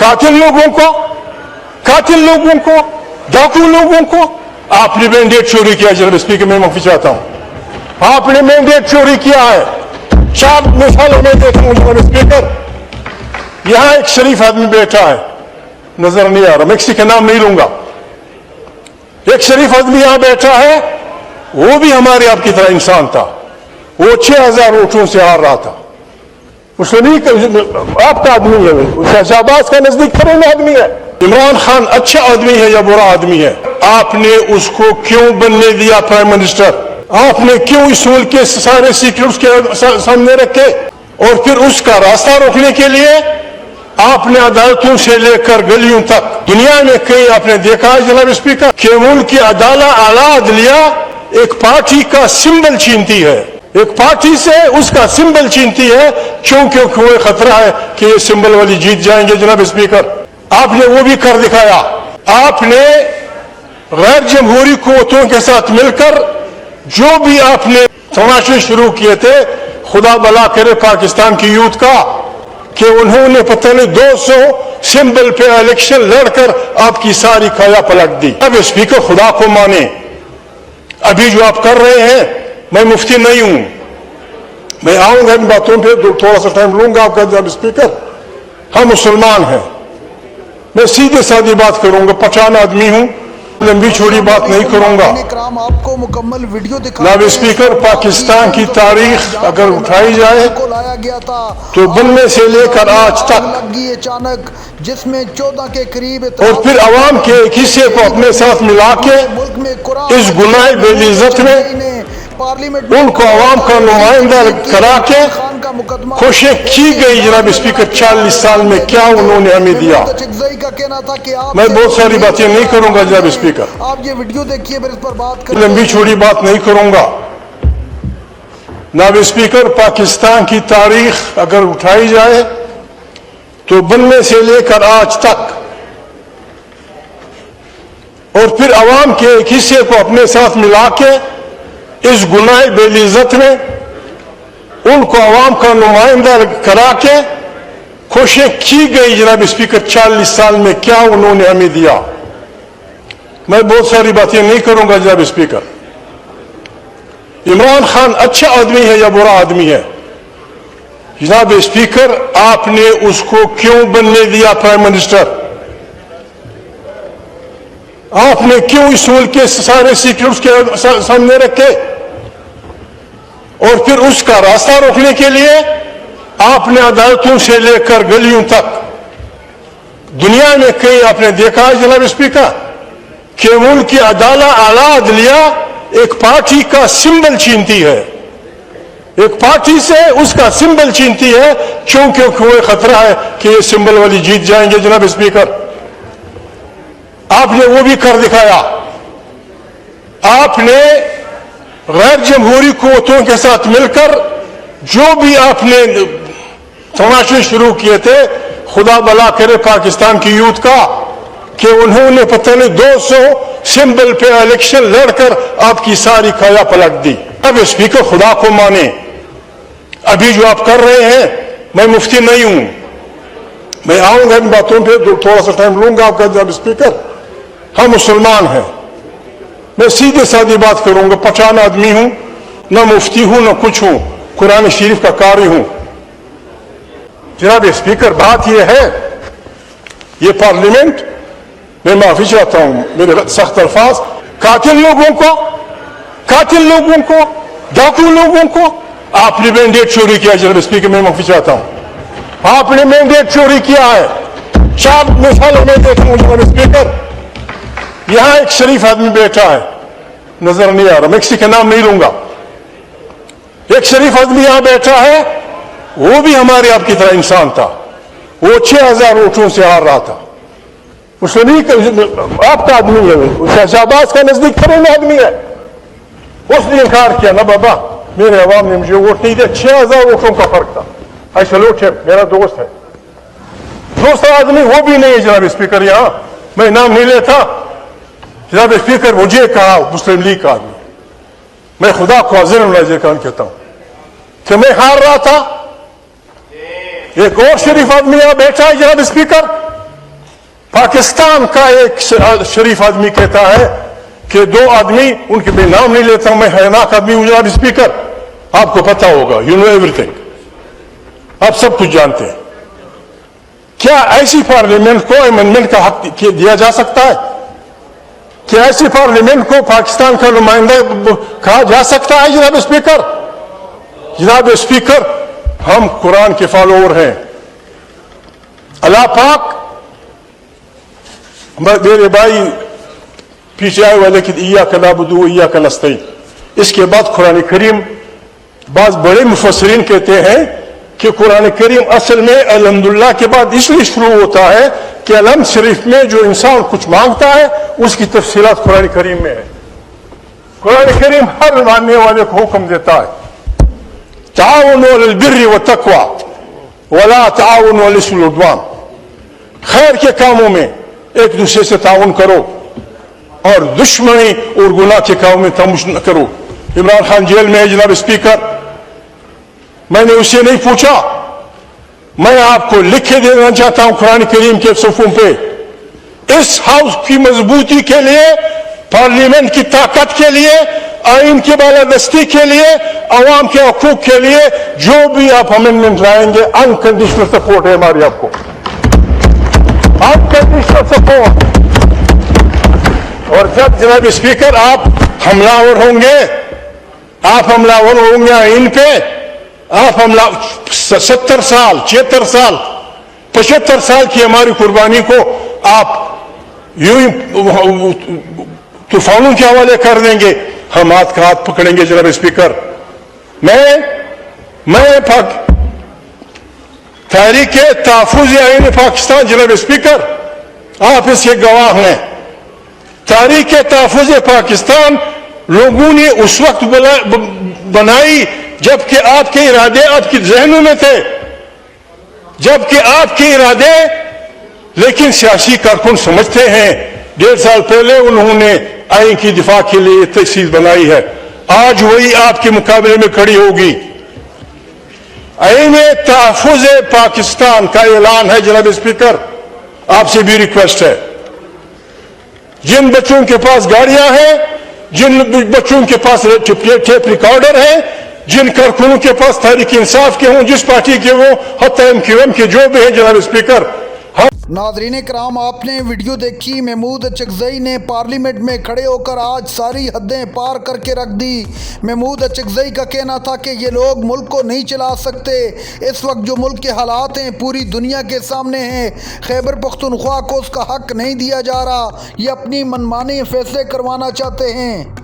कातिल लोगों को डाकू लोगों को आपने मैंडेट चोरी किया। जनाब स्पीकर, मैं माफी चाहता हूं, आपने मैंडेट चोरी किया है। 4 मिसालों में देखूं जनाब स्पीकर, यहां एक शरीफ आदमी बैठा है, नजर नहीं आ रहा, मैं किसी का नाम नहीं लूंगा। एक शरीफ आदमी यहां बैठा है, वो भी हमारे आपकी तरह इंसान था। वो 6000 वोटों से हार रहा था। उसने नहीं, आपका आदमी है, शहबाज का नजदीक तरीन आदमी है। इमरान खान अच्छा आदमी है या बुरा आदमी है? आपने उसको क्यों बनने दिया प्राइम मिनिस्टर? आपने क्यों इस मुल्क के सारे सीक्रेट्स के सामने रखे? और फिर उसका रास्ता रोकने के लिए आपने अदालतों से लेकर गलियों तक दुनिया में कहीं आपने देखा है जनाब स्पीकर कि मुल्क की आला अदलिया एक पार्टी का सिंबल छीनती है, एक पार्टी से उसका सिंबल छीनती है। क्योंकि कोई खतरा है कि ये सिंबल वाली जीत जाएंगे। जनाब स्पीकर, आपने वो भी कर दिखाया। आपने गैर जमहूरी कुव्वतों के साथ मिलकर जो भी आपने तमाशे शुरू किए थे, खुदा भला करे पाकिस्तान की यूथ का, कि उन्होंने पता नहीं 200 सिंबल पे इलेक्शन लड़कर आपकी सारी काया पलट दी। अब स्पीकर, खुदा को माने, अभी जो आप कर रहे हैं, मैं मुफ्ती नहीं हूं, मैं आऊंगा इन बातों पे, थोड़ा सा टाइम लूंगा आपका। जनाब स्पीकर, हम मुसलमान हैं, मैं सीधे सादी बात करूंगा, पठान आदमी हूं, लंबी छोड़ी बात नहीं करूंगा। आपको मुकम्मल वीडियो जनाब स्पीकर, पाकिस्तान की तारीख अगर उठाई जाए तो बनने से लेकर आज तक अचानक, जिसमें 14 के करीब और फिर अवाम के एक हिस्से को अपने साथ मिला के इस गुनाह बेइज्जत में उनको अवाम का नुमाइंदा करा के कोशिश की गई। जनाब स्पीकर, 40 साल में क्या उन्होंने हमें दिया? मैं बहुत सारी बातें नहीं करूंगा जनाब स्पीकर, आप ये वीडियो देखिए, फिर इस पर बात करें। लंबी छोड़ी बात नहीं करूंगा। जनाब स्पीकर, पाकिस्तान की तारीख अगर उठाई जाए तो बनने से लेकर आज तक और फिर अवाम के एक हिस्से को अपने साथ मिला के इस गुनाह बेइज्जत में उनको अवाम का नुमाइंदा करा के कोशिश की गई। जनाब स्पीकर, 40 साल में क्या उन्होंने हमें दिया? मैं बहुत सारी बातें नहीं करूंगा जनाब स्पीकर। इमरान खान अच्छा आदमी है या बुरा आदमी है? जनाब स्पीकर, आपने उसको क्यों बनने दिया प्राइम मिनिस्टर? आपने क्यों इस मुल्क के सारे सीक्रेट्स के सामने रखे? और फिर उसका रास्ता रोकने के लिए आपने अदालतों से लेकर गलियों तक दुनिया में कहीं आपने देखा है जनाब स्पीकर कि मुल्क की आला अदलिया एक पार्टी का सिंबल छीनती है, एक पार्टी से उसका सिंबल छीनती है। क्योंकि कोई खतरा है कि ये सिंबल वाली जीत जाएंगे। जनाब स्पीकर, आपने वो भी कर दिखाया। आपने गैर जमहूरी कुव्वतों के साथ मिलकर जो भी आपने तमाशे शुरू किए थे, खुदा भला करे पाकिस्तान की यूथ का, कि उन्होंने पता नहीं 200 सिंबल पे इलेक्शन लड़कर आपकी सारी काया पलट दी। अब स्पीकर, खुदा को माने, अभी जो आप कर रहे हैं, मैं मुफ्ती नहीं हूं, मैं आऊंगा इन बातों पे, थोड़ा सा टाइम लूंगा आपका। जनाब स्पीकर, हम मुसलमान हैं, मैं सीधे सादी बात करूंगा, पठान आदमी हूं, न मुफ्ती हूं न कुछ हूं, कुरान शरीफ का कारी हूं। जनाब स्पीकर, बात यह है, ये पार्लियामेंट, मैं माफी चाहता हूं मेरे सख्त अल्फाज, कातिल लोगों को डाकू लोगों को आपने मैंडेट चोरी किया। जनाब स्पीकर, मैं माफी चाहता हूं, आपने मैंडेट चोरी किया है। 4 मिसालों में देखूं जनाब स्पीकर, यहां एक शरीफ आदमी बैठा है, नजर नहीं आ रहा, मैं किसी का नाम नहीं लूंगा। एक शरीफ आदमी यहां बैठा है, वो भी हमारे आपकी तरह इंसान था। वो 6000 वोटों से हार रहा था। उसने नहीं, आपका आदमी है, शहबाज का नजदीक तरीन आदमी है। उसने इनकार किया, ना बाबा, मेरे अवाम ने मुझे वोट नहीं दिया, 6000 वोटों का फर्क था। आई सैल्यूट हिम, मेरा दोस्त है। दूसरा आदमी वो भी नहीं है जनाब स्पीकर, यहां मैं नाम नहीं लेता। जनाब स्पीकर, मुझे कहा मुस्लिम लीग का आदमी, मैं खुदा को हाजिर खान कहता हूं कि मैं हार रहा था। एक और शरीफ आदमी यहां बैठा है जनाब स्पीकर, पाकिस्तान का एक शरीफ आदमी कहता है कि दो आदमी, उनके भी नाम नहीं लेता हूं मैं, हैनाक आदमी हूं जनाब स्पीकर, आपको पता होगा, यू नो एवरीथिंग, आप सब कुछ जानते हैं। क्या ऐसी पार्लियामेंट को अमेंडमेंट का हक दिया जा सकता है? क्या ऐसी पार्लियामेंट को पाकिस्तान का नुमाइंदा कहा जा सकता है? जनाब स्पीकर, जनाब स्पीकर, हम कुरान के फॉलोअर हैं। अल्लाह पाक, मेरे भाई पीछे आए वाले कि इय्याका नअबुदु व इय्याका नस्तईन, इसके बाद कुरान करीम, बाज़ बड़े मुफस्सिरीन कहते हैं कि कुरान करीम असल में अल्हम्दुलिल्लाह के बाद इसलिए शुरू होता है कि अलम शरीफ में जो इंसान कुछ मांगता है उसकी तफसीलात कुरान करीम में है। कुरान करीम हर मानने वाले को हुक्म देता है, ताउनु अलल बिर्रि व तक़वा वला ताउनु अलल इस्मि वल उद्वान, खैर के कामों में एक दूसरे से ताउन करो और दुश्मनी और गुनाह के कामों में तमुश न करो। इमरान खान जेल में है जनाब स्पीकर, मैंने उससे नहीं पूछा, मैं आपको लिख के देना चाहता हूं कुरान करीम के सफ़ों पे, इस हाउस की मजबूती के लिए, पार्लियामेंट की ताकत के लिए, आइन की बालादस्ती के लिए, अवाम के हकूक के लिए, जो भी आप अमेंडमेंट लाएंगे अनकंडीशनल सपोर्ट है हमारी, आपको अनकंडीशनल सपोर्ट। और जब जनाब स्पीकर आप हमलावर होंगे, आप हमलावर होंगे आइन पे, आप हमला 70 साल 76 साल 75 साल की हमारी कुर्बानी को आप यूं ही तूफानों के हवाले कर देंगे, हम हाथ का हाथ पकड़ेंगे जनाब स्पीकर। मैं तहरीक तहफ़्फ़ुज़ आइन पाकिस्तान, जनाब स्पीकर, आप इसके गवाह हैं। तहरीक तहफ़्फ़ुज़ पाकिस्तान लोगों ने उस वक्त बनाई जबकि आपके इरादे आपके जहनों में थे, जबकि आपके इरादे, लेकिन सियासी कारकुन समझते हैं 1.5 साल पहले उन्होंने आइन की दिफा के लिए तहसील बनाई है, आज वही आपके मुकाबले में खड़ी होगी। आइन तहफ़्फ़ुज़ पाकिस्तान का ऐलान है जनाब स्पीकर, आपसे भी रिक्वेस्ट है, जिन बच्चों के पास गाड़ियां हैं, जिन बच्चों के पास टेप रिकॉर्डर है, जिन कारकुनों के पास तहरीक इंसाफ के हों, जिस पार्टी के वो, हत्ता एमक्यूएम के जो भी है जनाब स्पीकर। नाज़रीन कराम, आपने वीडियो देखी, महमूद अचकज़ई ने पार्लियामेंट में खड़े होकर आज सारी हदें पार करके रख दी। महमूद अचकज़ई का कहना था कि ये लोग मुल्क को नहीं चला सकते, इस वक्त जो मुल्क के हालात हैं पूरी दुनिया के सामने हैं, खैबर पख्तूनख्वा को उसका हक नहीं दिया जा रहा, ये अपनी मनमानी फैसले करवाना चाहते हैं।